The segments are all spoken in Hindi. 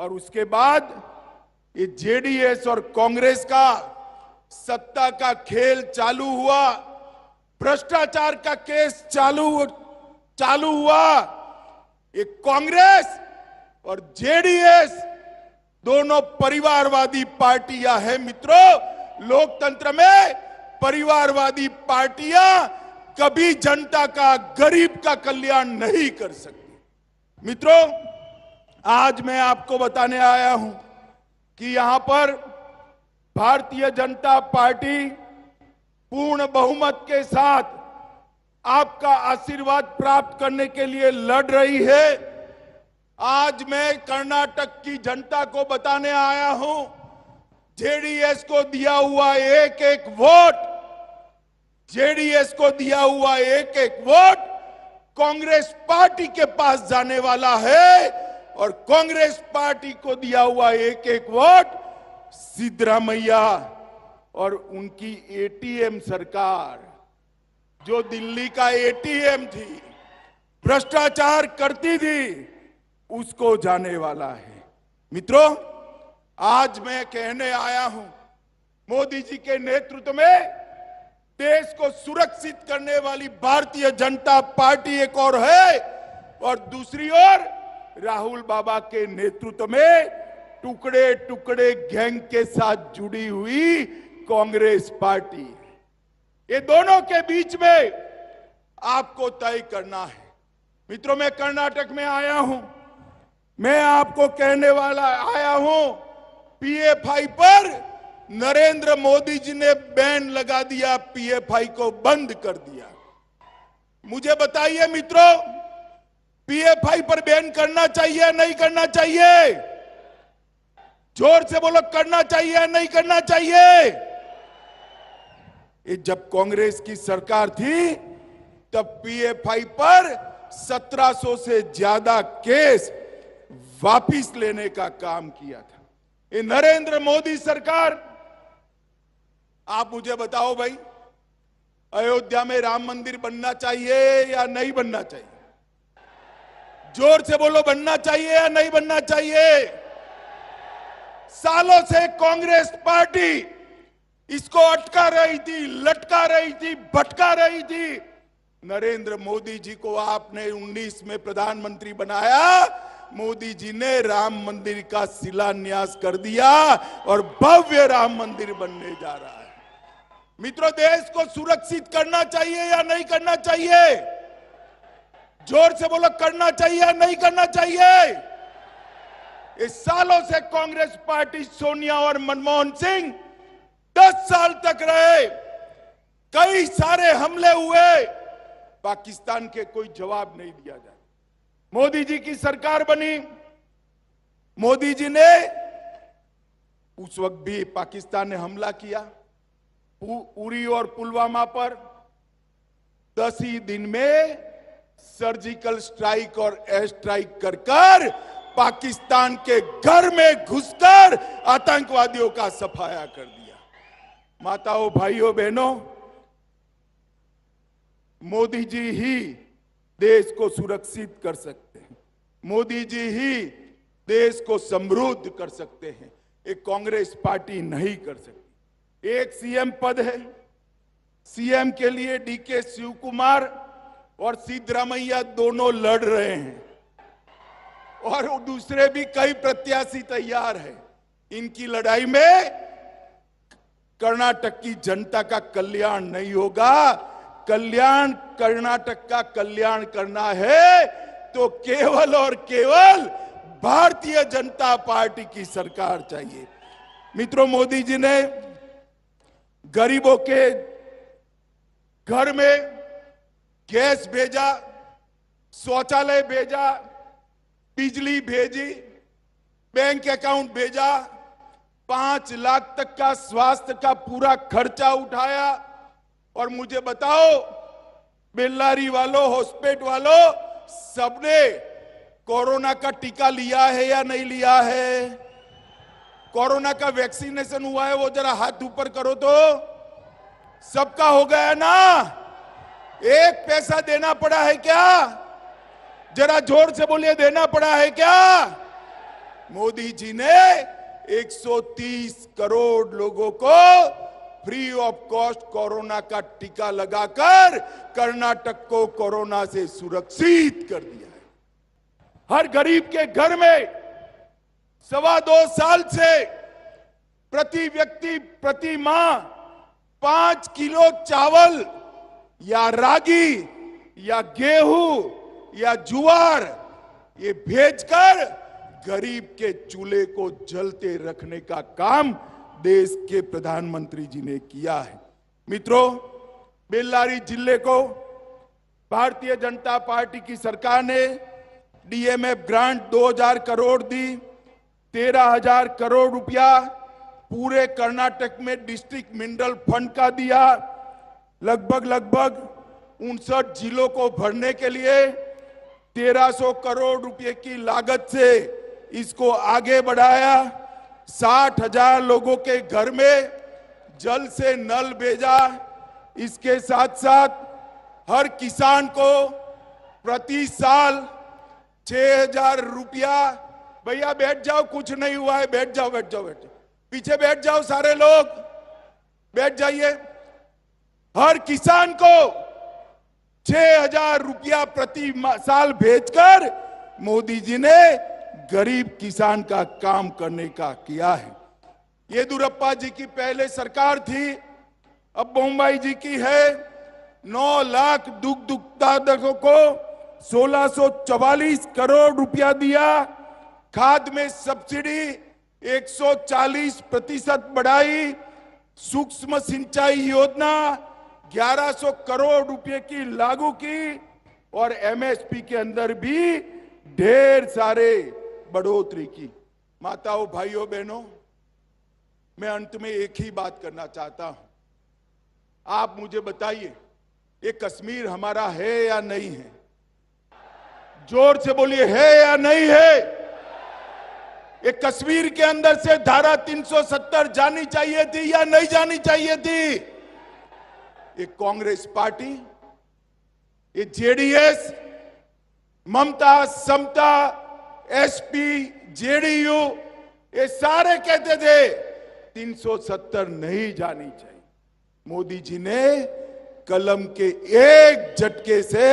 और उसके बाद ये जेडीएस और कांग्रेस का सत्ता का खेल चालू हुआ, भ्रष्टाचार का केस चालू हुआ। ये कांग्रेस और जेडीएस दोनों परिवारवादी पार्टियां हैं मित्रों। लोकतंत्र में परिवारवादी पार्टियां कभी जनता का, गरीब का कल्याण नहीं कर सकती। मित्रों, आज मैं आपको बताने आया हूं कि यहां पर भारतीय जनता पार्टी पूर्ण बहुमत के साथ आपका आशीर्वाद प्राप्त करने के लिए लड़ रही है। आज मैं कर्नाटक की जनता को बताने आया हूं, जेडीएस को दिया हुआ एक एक वोट, जेडीएस को दिया हुआ एक एक वोट कांग्रेस पार्टी के पास जाने वाला है और कांग्रेस पार्टी को दिया हुआ एक एक वोट सिद्धरामैया और उनकी एटीएम सरकार, जो दिल्ली का एटीएम थी, भ्रष्टाचार करती थी, उसको जाने वाला है। मित्रों, आज मैं कहने आया हूं, मोदी जी के नेतृत्व में देश को सुरक्षित करने वाली भारतीय जनता पार्टी एक और है और दूसरी ओर राहुल बाबा के नेतृत्व में टुकड़े टुकड़े गैंग के साथ जुड़ी हुई कांग्रेस पार्टी। ये दोनों के बीच में आपको तय करना है। मित्रों, मैं कर्नाटक में आया हूं, मैं आपको कहने वाला आया हूं, पीएफआई पर नरेंद्र मोदी जी ने बैन लगा दिया, पीएफआई को बंद कर दिया। मुझे बताइए मित्रों, पीएफआई पर बैन करना चाहिए नहीं करना चाहिए? जोर से बोलो, करना चाहिए नहीं करना चाहिए? ये जब कांग्रेस की सरकार थी तब पीएफआई पर 1700 से ज्यादा केस वापिस लेने का काम किया था। ये नरेंद्र मोदी सरकार, आप मुझे बताओ भाई, अयोध्या में राम मंदिर बनना चाहिए या नहीं बनना चाहिए? जोर से बोलो, बनना चाहिए या नहीं बनना चाहिए? सालों से कांग्रेस पार्टी इसको अटका रही थी, लटका रही थी, भटका रही थी। नरेंद्र मोदी जी को आपने 19 में प्रधानमंत्री बनाया, मोदी जी ने राम मंदिर का शिलान्यास कर दिया और भव्य राम मंदिर बनने जा रहा है। मित्रों, देश को सुरक्षित करना चाहिए या नहीं करना चाहिए? जोर से बोलो, करना चाहिए या नहीं करना चाहिए? इस सालों से कांग्रेस पार्टी, सोनिया और मनमोहन सिंह 10 साल तक रहे, कई सारे हमले हुए, पाकिस्तान के कोई जवाब नहीं दिया जाए। मोदी जी की सरकार बनी, मोदी जी ने उस वक्त भी पाकिस्तान ने हमला किया उरी और पुलवामा पर। 10 ही दिन में सर्जिकल स्ट्राइक और एयर स्ट्राइक कर पाकिस्तान के घर में घुसकर आतंकवादियों का सफाया कर दिया। माताओं, भाइयों, बहनों, मोदी जी ही देश को सुरक्षित कर सकते हैं, मोदी जी ही देश को समृद्ध कर सकते हैं, एक कांग्रेस पार्टी नहीं कर सकती। एक सीएम पद है, सीएम के लिए डीके शिव कुमार और सिद्धरामैया दोनों लड़ रहे हैं और दूसरे भी कई प्रत्याशी तैयार हैं। इनकी लड़ाई में कर्नाटक की जनता का कल्याण नहीं होगा। कल्याण, कर्नाटक का कल्याण करना है तो केवल और केवल भारतीय जनता पार्टी की सरकार चाहिए। मित्रों, मोदी जी ने गरीबों के घर में गैस भेजा, शौचालय भेजा, बिजली भेजी, बैंक अकाउंट भेजा, 5 लाख तक का स्वास्थ्य का पूरा खर्चा उठाया। और मुझे बताओ, बेल्लारी वालों, हॉस्पिटल वालों, सबने कोरोना का टीका लिया है या नहीं लिया है? कोरोना का वैक्सीनेशन हुआ है? वो जरा हाथ ऊपर करो तो। सबका हो गया ना? एक पैसा देना पड़ा है क्या? जरा जोर से बोलिए, देना पड़ा है क्या? मोदी जी ने 130 करोड़ लोगों को फ्री ऑफ कॉस्ट कोरोना का टीका लगाकर कर्नाटक को कोरोना से सुरक्षित कर दिया है। हर गरीब के घर में 2.25 साल से प्रति व्यक्ति प्रति माह 5 किलो चावल या रागी या गेहूं या ज्वार ये भेजकर गरीब के चूल्हे को जलते रखने का काम देश के प्रधानमंत्री जी ने किया है। मित्रों, बेल्लारी जिले को भारतीय जनता पार्टी की सरकार ने डीएमएफ ग्रांट 2000 करोड़ दी, 13,000 करोड़ रुपया पूरे कर्नाटक में डिस्ट्रिक्ट मिनरल फंड का दिया। लगभग 59 जिलों को भरने के लिए 1300 करोड़ रुपए की लागत से इसको आगे बढ़ाया। 60,000 लोगों के घर में जल से नल भेजा। इसके साथ साथ हर किसान को प्रति साल 6,000 रुपया। भैया बैठ जाओ, कुछ नहीं हुआ है, बैठ जाओ पीछे बैठ जाओ, सारे लोग बैठ जाइए। हर किसान को 6,000 रुपया प्रति साल भेजकर मोदी जी ने गरीब किसान का काम करने का किया है। येदियुरप्पा जी की पहले सरकार थी, अब बोम्मई जी की है। 9 लाख दुग्ध उत्पादकों को 1644 करोड़ रुपया दिया। खाद में सब्सिडी 140% बढ़ाई। सूक्ष्म सिंचाई योजना 1100 करोड़ रुपए की लागू की और एमएसपी के अंदर भी ढेर सारे बढ़ोतरी की। माताओं, भाइयों, बहनों, मैं अंत में एक ही बात करना चाहता हूं। आप मुझे बताइए, ये कश्मीर हमारा है या नहीं है? जोर से बोलिए, है या नहीं है? ये कश्मीर के अंदर से धारा 370 जानी चाहिए थी या नहीं जानी चाहिए थी? ये कांग्रेस पार्टी, ये जेडीएस, ममता, समता, एसपी, जेडीयू, ये सारे कहते थे 370 नहीं जानी चाहिए। मोदी जी ने कलम के एक झटके से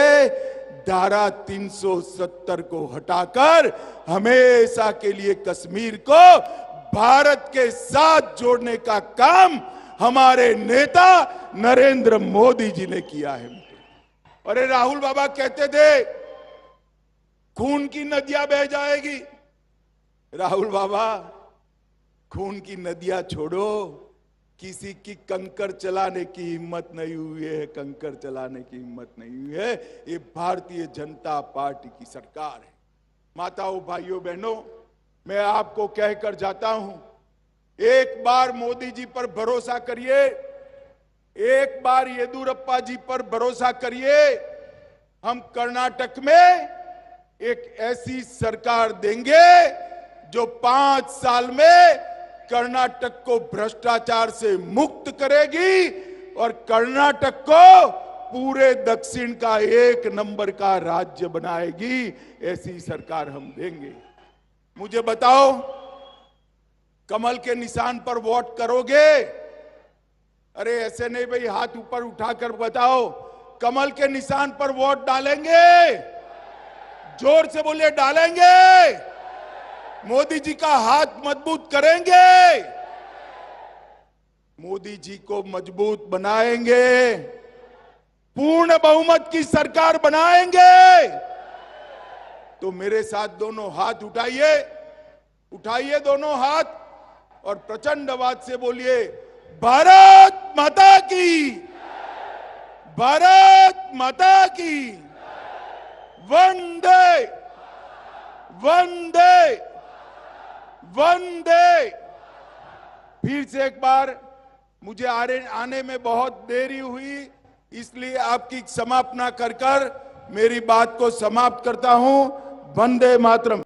धारा 370 को हटाकर हमेशा के लिए कश्मीर को भारत के साथ जोड़ने का काम हमारे नेता नरेंद्र मोदी जी ने किया है। अरे राहुल बाबा कहते थे खून की नदियां बह जाएगी। राहुल बाबा, खून की नदियां छोड़ो, किसी की कंकर चलाने की हिम्मत नहीं हुई है, कंकर चलाने की हिम्मत नहीं हुई है। ये भारतीय जनता पार्टी की सरकार है। माताओं, भाइयों, बहनों, मैं आपको कहकर जाता हूं, एक बार मोदी जी पर भरोसा करिए, एक बार येदियुरप्पा जी पर भरोसा करिए। हम कर्नाटक में एक ऐसी सरकार देंगे जो 5 साल में कर्नाटक को भ्रष्टाचार से मुक्त करेगी और कर्नाटक को पूरे दक्षिण का 1 नंबर का राज्य बनाएगी। ऐसी सरकार हम देंगे। मुझे बताओ, कमल के निशान पर वोट करोगे? अरे ऐसे नहीं भाई, हाथ ऊपर उठाकर बताओ, कमल के निशान पर वोट डालेंगे? जोर से बोलिए, डालेंगे। मोदी जी का हाथ मजबूत करेंगे, मोदी जी को मजबूत बनाएंगे, पूर्ण बहुमत की सरकार बनाएंगे। तो मेरे साथ दोनों हाथ उठाइए, उठाइए दोनों हाथ और प्रचंड आवाज से बोलिए, भारत माता की, भारत माता की, वंदे वंदे वंदे। फिर से एक बार, मुझे आने में बहुत देरी हुई, इसलिए आपकी समाप्त ना कर मेरी बात को समाप्त करता हूं। वंदे मातरम।